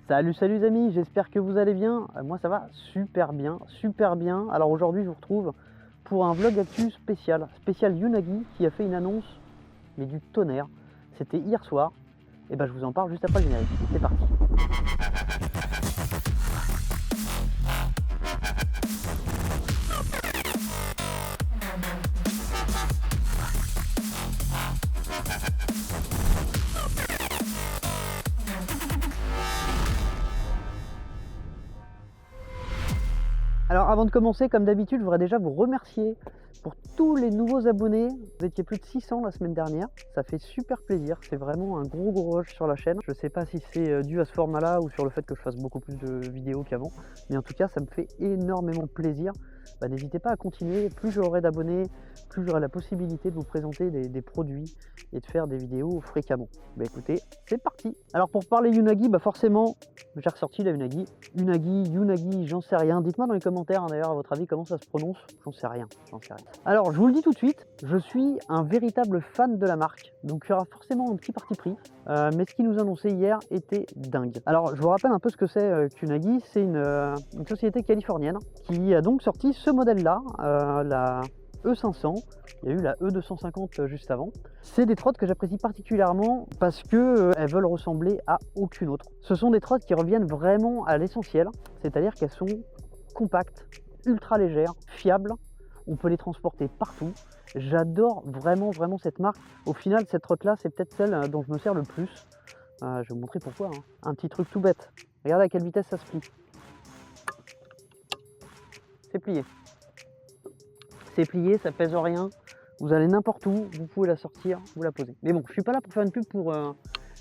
Salut les amis, j'espère que vous allez bien. Moi ça va super bien, super bien. Alors aujourd'hui je vous retrouve pour un vlog actu spécial Unagi qui a fait une annonce, mais du tonnerre. C'était hier soir, et ben je vous en parle juste après le générique. C'est parti. Alors avant de commencer, comme d'habitude, je voudrais déjà vous remercier pour tous les nouveaux abonnés. Vous étiez plus de 600 la semaine dernière, ça fait super plaisir, c'est vraiment un gros rush sur la chaîne. Je sais pas si c'est dû à ce format là ou sur le fait que je fasse beaucoup plus de vidéos qu'avant, mais en tout cas ça me fait énormément plaisir. N'hésitez pas à continuer, plus j'aurai d'abonnés, plus j'aurai la possibilité de vous présenter des produits et de faire des vidéos fréquemment. Écoutez, c'est parti. Alors pour parler Unagi, forcément j'ai ressorti la Unagi, j'en sais rien. Dites-moi dans les commentaires d'ailleurs à votre avis comment ça se prononce. J'en sais rien. Alors je vous le dis tout de suite, je suis un véritable fan de la marque, donc il y aura forcément un petit parti pris. Mais ce qu'ils nous annonçaient hier était dingue. Alors je vous rappelle un peu ce que c'est qu'Unagi, c'est une société californienne qui a donc sorti ce modèle-là, la E500, il y a eu la E250 juste avant. C'est des trottes que j'apprécie particulièrement parce que elles veulent ressembler à aucune autre. Ce sont des trottes qui reviennent vraiment à l'essentiel, c'est-à-dire qu'elles sont compactes, ultra légères, fiables, on peut les transporter partout. J'adore vraiment cette marque. Au final, cette trotte là, c'est peut-être celle dont je me sers le plus. Je vais vous montrer pourquoi, hein. Un petit truc tout bête. Regardez à quelle vitesse ça se plie. C'est plié. C'est plié, ça pèse rien. Vous allez n'importe où, vous pouvez la sortir, vous la posez. Mais bon, je suis pas là pour faire une pub pour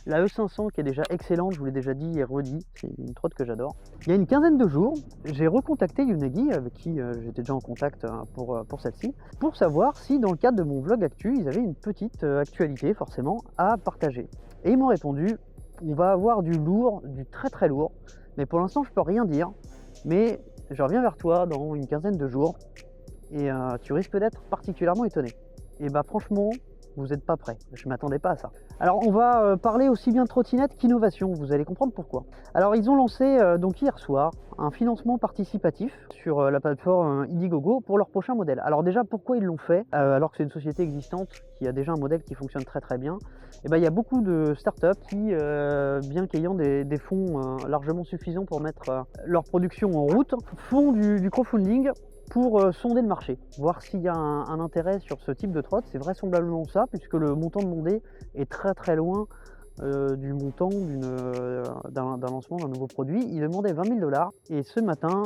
la E500 qui est déjà excellente, je vous l'ai déjà dit et redit, c'est une trotte que j'adore. Il y a une quinzaine de jours, j'ai recontacté Unagi, avec qui j'étais déjà en contact pour celle-ci, pour savoir si dans le cadre de mon vlog actu, ils avaient une petite actualité forcément à partager. Et ils m'ont répondu, on va avoir du lourd, du très lourd, mais pour l'instant je peux rien dire, mais je reviens vers toi dans une quinzaine de jours, et tu risques d'être particulièrement étonné. Et franchement, vous n'êtes pas prêts, je ne m'attendais pas à ça. Alors on va parler aussi bien de trottinette qu'innovation, vous allez comprendre pourquoi. Alors ils ont lancé donc hier soir un financement participatif sur la plateforme Indiegogo pour leur prochain modèle. Alors déjà pourquoi ils l'ont fait alors que c'est une société existante qui a déjà un modèle qui fonctionne très bien. Il y a beaucoup de startups qui, bien qu'ayant des fonds largement suffisants pour mettre leur production en route, font du crowdfunding pour sonder le marché, voir s'il y a un intérêt sur ce type de trotte. C'est vraisemblablement ça, puisque le montant demandé est très loin du montant d'un lancement d'un nouveau produit. Il demandait 20 000 $, et ce matin,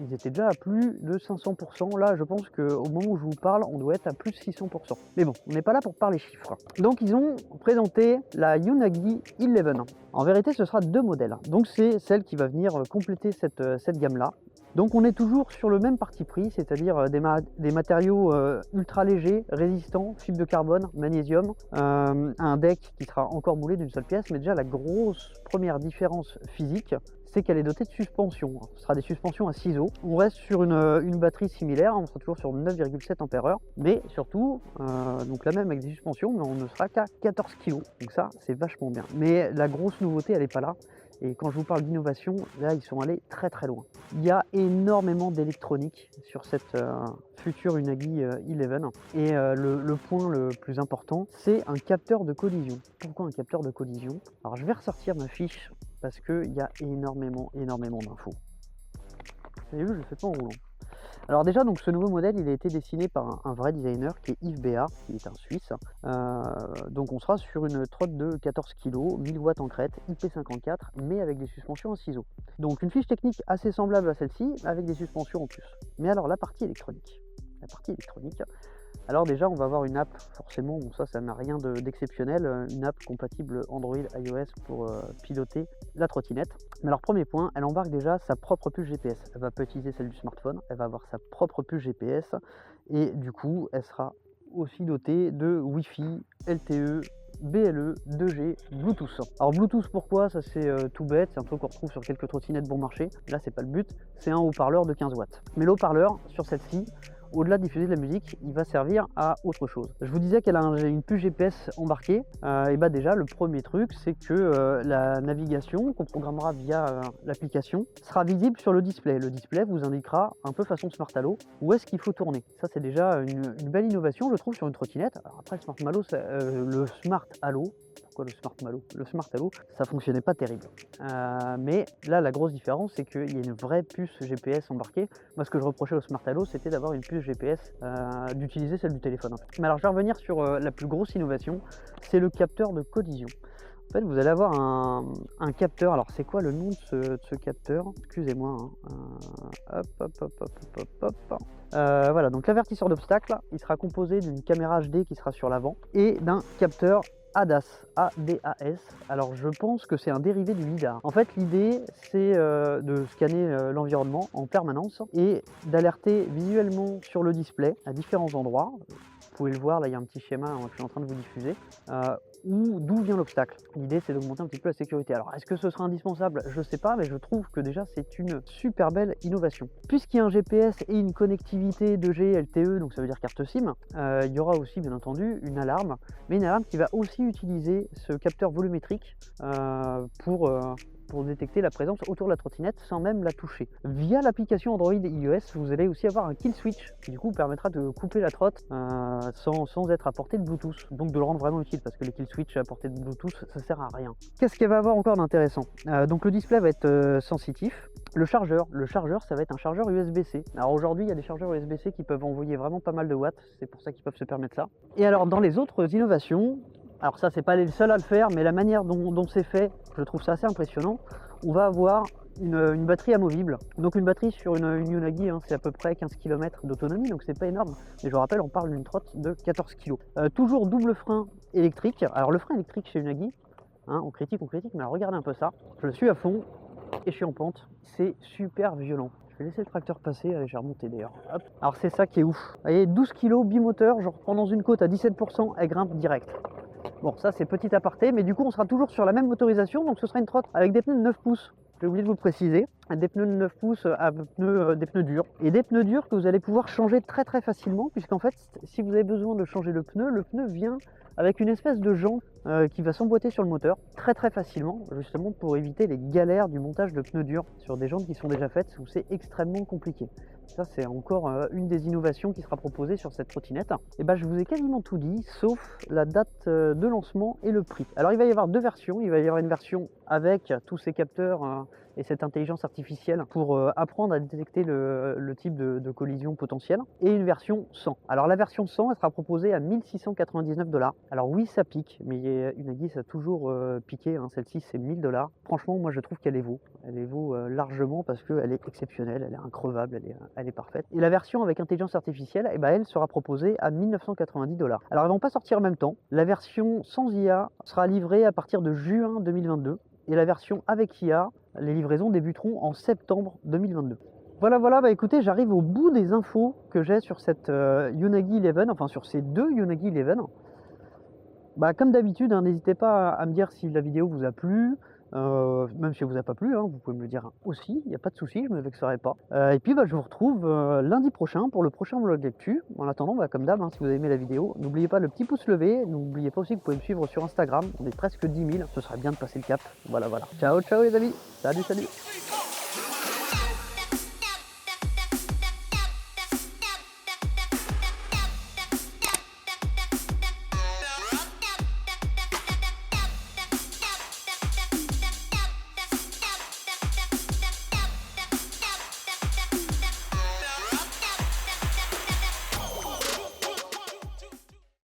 ils étaient déjà à plus de 500%. Là, je pense qu'au moment où je vous parle, on doit être à plus de 600%. Mais bon, on n'est pas là pour parler chiffres. Donc, ils ont présenté la Unagi 11. En vérité, ce sera deux modèles. Donc, c'est celle qui va venir compléter cette gamme-là. Donc on est toujours sur le même parti pris, c'est-à-dire des matériaux ultra légers, résistants, fibre de carbone, magnésium, un deck qui sera encore moulé d'une seule pièce, mais déjà la grosse première différence physique, c'est qu'elle est dotée de suspension. Ce sera des suspensions à ciseaux. On reste sur une batterie similaire, on sera toujours sur 9,7 Ah, mais surtout, donc la même avec des suspensions, mais on ne sera qu'à 14 kg. Donc ça, c'est vachement bien. Mais la grosse nouveauté, elle n'est pas là. Et quand je vous parle d'innovation, là ils sont allés très loin. Il y a énormément d'électronique sur cette future Unagi 11. Et le point le plus important, c'est un capteur de collision. Pourquoi un capteur de collision? Alors je vais ressortir ma fiche parce qu'il y a énormément d'infos. Vous avez vu, je le fais pas en roulant. Alors déjà, donc ce nouveau modèle, il a été dessiné par un vrai designer qui est Yves Béat, qui est un Suisse. Donc on sera sur une trotte de 14 kg, 1000 watts en crête, IP54, mais avec des suspensions en ciseaux. Donc une fiche technique assez semblable à celle-ci, avec des suspensions en plus. Mais alors la partie électronique. Alors déjà, on va avoir une app, forcément, bon ça n'a rien d'exceptionnel, une app compatible Android, iOS pour piloter la trottinette. Mais alors premier point, elle embarque déjà sa propre puce GPS. Elle va pas utiliser celle du smartphone, elle va avoir sa propre puce GPS et du coup, elle sera aussi dotée de Wi-Fi, LTE, BLE, 2G, Bluetooth. Alors Bluetooth pourquoi? Ça c'est tout bête, c'est un truc qu'on retrouve sur quelques trottinettes bon marché. Là c'est pas le but, c'est un haut-parleur de 15 watts. Mais le haut-parleur sur celle-ci, au-delà de diffuser de la musique, il va servir à autre chose. Je vous disais qu'elle a une puce GPS embarquée, et bah déjà le premier truc c'est que la navigation qu'on programmera via l'application sera visible sur le display. Le display vous indiquera un peu façon Smart Halo où est-ce qu'il faut tourner. Ça c'est déjà une belle innovation je trouve sur une trottinette. Alors après le Smart Halo, pourquoi le Smart Halo? Le Smart Halo, ça fonctionnait pas terrible. Mais là, la grosse différence, c'est qu'il y a une vraie puce GPS embarquée. Moi, ce que je reprochais au Smart Halo, c'était d'avoir une puce GPS, d'utiliser celle du téléphone. Mais alors, je vais revenir sur la plus grosse innovation, c'est le capteur de collision. En fait, vous allez avoir un capteur. Alors, c'est quoi le nom de ce capteur? Excusez-moi. Voilà, donc l'avertisseur d'obstacle, il sera composé d'une caméra HD qui sera sur l'avant et d'un capteur ADAS, ADAS. Alors je pense que c'est un dérivé du lidar. En fait l'idée c'est de scanner l'environnement en permanence et d'alerter visuellement sur le display à différents endroits. Vous pouvez le voir, là il y a un petit schéma que je suis en train de vous diffuser, d'où vient l'obstacle. L'idée c'est d'augmenter un petit peu la sécurité. Alors est-ce que ce sera indispensable? Je sais pas, mais je trouve que déjà c'est une super belle innovation. Puisqu'il y a un GPS et une connectivité 2G LTE, donc ça veut dire carte SIM, il y aura aussi bien entendu une alarme, mais une alarme qui va aussi utiliser ce capteur volumétrique pour détecter la présence autour de la trottinette sans même la toucher. Via l'application Android et iOS, vous allez aussi avoir un kill switch qui du coup permettra de couper la trotte sans être à portée de Bluetooth, donc de le rendre vraiment utile parce que les kill switch à portée de Bluetooth ça sert à rien. Qu'est-ce qu'elle va avoir encore d'intéressant? Donc le display va être sensitif. Le chargeur ça va être un chargeur USB-C. Alors aujourd'hui il y a des chargeurs USB-C qui peuvent envoyer vraiment pas mal de watts, c'est pour ça qu'ils peuvent se permettre ça. Et alors dans les autres innovations, alors ça c'est pas les seuls à le faire, mais la manière dont c'est fait, je trouve ça assez impressionnant. On va avoir une batterie amovible. Donc une batterie sur une Unagi, c'est à peu près 15 km d'autonomie, donc c'est pas énorme. Mais je vous rappelle, on parle d'une trotte de 14 kg. Toujours double frein électrique. Alors le frein électrique chez Unagi, on critique, mais alors regardez un peu ça. Je le suis à fond et je suis en pente. C'est super violent. Je vais laisser le tracteur passer, allez, je vais remonter d'ailleurs. Hop. Alors c'est ça qui est ouf. Vous voyez, 12 kg bimoteur, je reprends dans une côte à 17%, elle grimpe direct. Bon, ça c'est petit aparté, mais du coup on sera toujours sur la même motorisation, donc ce sera une trotte avec des pneus de 9 pouces. J'ai oublié de vous le préciser, des pneus de 9 pouces à des pneus durs. Et des pneus durs que vous allez pouvoir changer très facilement, puisqu'en fait, si vous avez besoin de changer le pneu vient avec une espèce de jante qui va s'emboîter sur le moteur très facilement, justement pour éviter les galères du montage de pneus durs sur des jantes qui sont déjà faites où c'est extrêmement compliqué. Ça c'est encore une des innovations qui sera proposée sur cette trottinette. Et ben je vous ai quasiment tout dit, sauf la date de lancement et le prix. Alors il va y avoir deux versions, il va y avoir une version avec tous ces capteurs et cette intelligence artificielle pour apprendre à détecter le type de collision potentielle, et une version 100. Alors la version 100 elle sera proposée à 1699 $. Alors oui ça pique, mais Unagi ça a toujours piqué, celle-ci c'est 1000 $. Franchement moi je trouve qu'elle les vaut. Elle les vaut largement parce qu'elle est exceptionnelle, elle est increvable, elle est parfaite. Et la version avec intelligence artificielle, elle sera proposée à 1990 $. Alors elles vont pas sortir en même temps. La version sans IA sera livrée à partir de juin 2022 et la version avec IA, les livraisons débuteront en septembre 2022. Voilà, bah écoutez, j'arrive au bout des infos que j'ai sur cette Unagi 11, enfin sur ces deux Unagi 11. Bah, comme d'habitude, n'hésitez pas à me dire si la vidéo vous a plu, même si elle vous a pas plu, vous pouvez me le dire aussi, il n'y a pas de souci, je ne me vexerai pas. Et puis je vous retrouve lundi prochain pour le prochain vlog d'actu. En attendant, comme d'hab, si vous avez aimé la vidéo, n'oubliez pas le petit pouce levé, n'oubliez pas aussi que vous pouvez me suivre sur Instagram, on est presque 10 000, ce serait bien de passer le cap. Voilà. Ciao les amis, salut